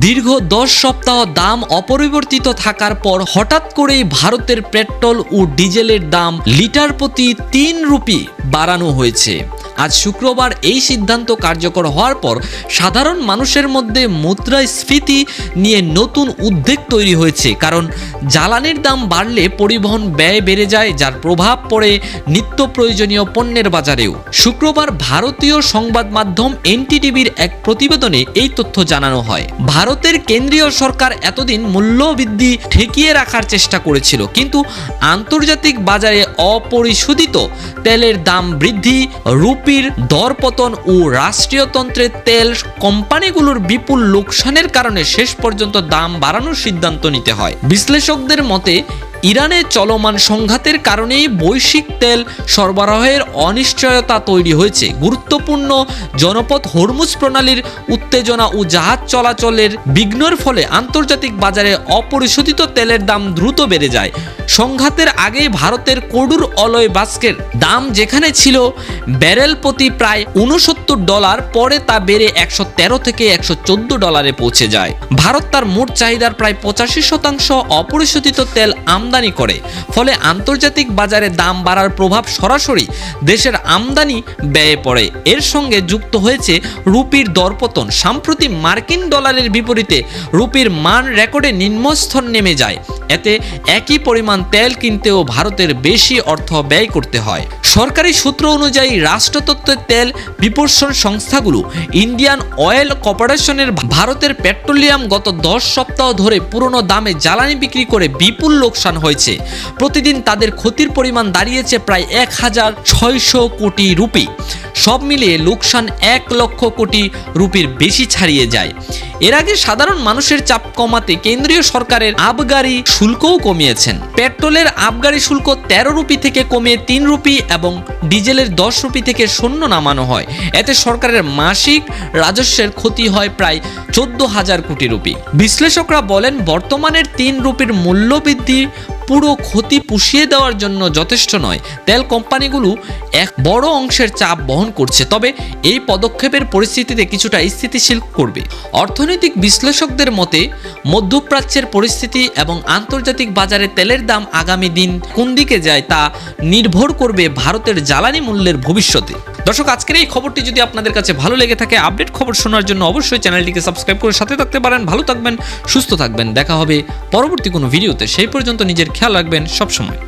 দীর্ঘ 10 সপ্তাহ দাম অপরিবর্তিত থাকার পর হঠাৎ করেই ভারতের পেট্রোল ও ডিজেলের দাম লিটার প্রতি 3 রুপি বাড়ানো হয়েছে। আজ শুক্রবার এই সিদ্ধান্ত কার্যকর হওয়ার পর সাধারণ মানুষের মধ্যে মুদ্রাস্ফীতি নিয়ে নতুন উদ্বেগ তৈরি হয়েছে, কারণ জ্বালানির দাম বাড়লে পরিবহন ব্যয় বেড়ে যায়, যার প্রভাব পড়ে নিত্য প্রয়োজনীয় পণ্যের বাজারেও। শুক্রবার ভারতীয় সংবাদ মাধ্যম এনডিটিভির এক প্রতিবেদনে এই তথ্য জানানো হয়। ভারতের কেন্দ্রীয় সরকার এতদিন মূল্যবৃদ্ধি ঠেকিয়ে রাখার চেষ্টা করেছিল, কিন্তু আন্তর্জাতিক বাজারে অপরিশোধিত তেলের দাম বৃদ্ধি, রুপির দরপতন ও রাষ্ট্রীয়তন্ত্রের তেল কোম্পানিগুলোর বিপুল লোকসানের কারণে শেষ পর্যন্ত দাম বাড়ানোর সিদ্ধান্ত নিতে হয়। বিশ্লেষকদের মতে ইরানে চলমান সংঘাতের কারণেই বৈশ্বিক তেল সরবরাহের অনিশ্চয়তা তৈরি হয়েছে। গুরুত্বপূর্ণ জনপথ হরমুজ প্রণালীর উত্তেজনা ও জাহাজ চলাচলের বিঘ্নের ফলে আন্তর্জাতিক বাজারে অপরিশোধিত তেলের দাম দ্রুত বেড়ে যায়। সংঘাতের আগে ভারতের ক্রুড অয়েল বাস্কের দাম যেখানে ছিল ব্যারেল প্রতি প্রায় $69, পরে তা বেড়ে $113 থেকে $114 পৌঁছে যায়। ভারত তার মোট চাহিদার প্রায় 85% অপরিশোধিত তেল আমদানি করে, ফলে আন্তর্জাতিক বাজারে দাম বাড়ার প্রভাব সরাসরি দেশের আমদানি ব্যয়ে পড়ে। এর সঙ্গে যুক্ত হয়েছে রুপির দরপতন। সাম্প্রতিক মার্কিন ডলারের বিপরীতে রুপির মান রেকর্ডে নিম্নস্তর নেমে যায়। এতে একই পরিমাণ তেল কিনতেও ভারতের বেশি অর্থ ব্যয় করতে হয়। সরকারি সূত্র অনুযায়ী রাষ্ট্রতত্ত্বের তেল বিপণন সংস্থাগুলো ইন্ডিয়ান অয়েল কর্পোরেশনের ভারতের পেট্রোলিয়াম গত 10 সপ্তাহ ধরে পুরনো দামে জ্বালানি বিক্রি করে বিপুল লোকসান হয়েছে। প্রতিদিন তাদের ক্ষতির পরিমাণ দাঁড়িয়েছে প্রায় 1600 কোটি রুপি। সব মিলিয়ে লোকসান 1 লক্ষ কোটি রুপির বেশি ছাড়িয়ে যায়। এর আগে সাধারণ মানুষের চাপ কমাতে কেন্দ্রীয় সরকারের আবগারি শুল্কও কমিয়েছেন। পেট্রোলের আবগারি শুল্ক 13 রুপি থেকে কমিয়ে 3 রুপি এবং ডিজেলের 10 রুপি থেকে 0 নামানো হয়। এতে সরকারের মাসিক রাজস্বের ক্ষতি হয় প্রায় 14,000 কোটি রুপি। বিশ্লেষকরা বলেন, বর্তমানের 3 রুপির মূল্যবৃদ্ধি পুরো ক্ষতি পুষিয়ে দেওয়ার জন্য যথেষ্ট নয়। তেল কোম্পানিগুলো এক বড় অংশের চাপ বহন করছে, তবে এই পদক্ষেপের পরিস্থিতিতে কিছুটা স্থিতিশীল করবে। অর্থনৈতিক বিশ্লেষকদের মতে মধ্যপ্রাচ্যের পরিস্থিতি এবং আন্তর্জাতিক বাজারে তেলের দাম আগামী দিন কোন দিকে যায় তা নির্ভর করবে ভারতের জ্বালানি মূল্যের ভবিষ্যতে। দর্শক, আজকের এই খবরটি যদি আপনাদের কাছে ভালো লেগে থাকে, আপডেট খবর শোনার জন্য অবশ্যই চ্যানেলটিকে সাবস্ক্রাইব করে সাথে থাকতে পারেন। ভালো থাকবেন, সুস্থ থাকবেন। দেখা হবে পরবর্তী কোনো ভিডিওতে। সেই পর্যন্ত নিজের খেয়াল রাখবেন সবসময়।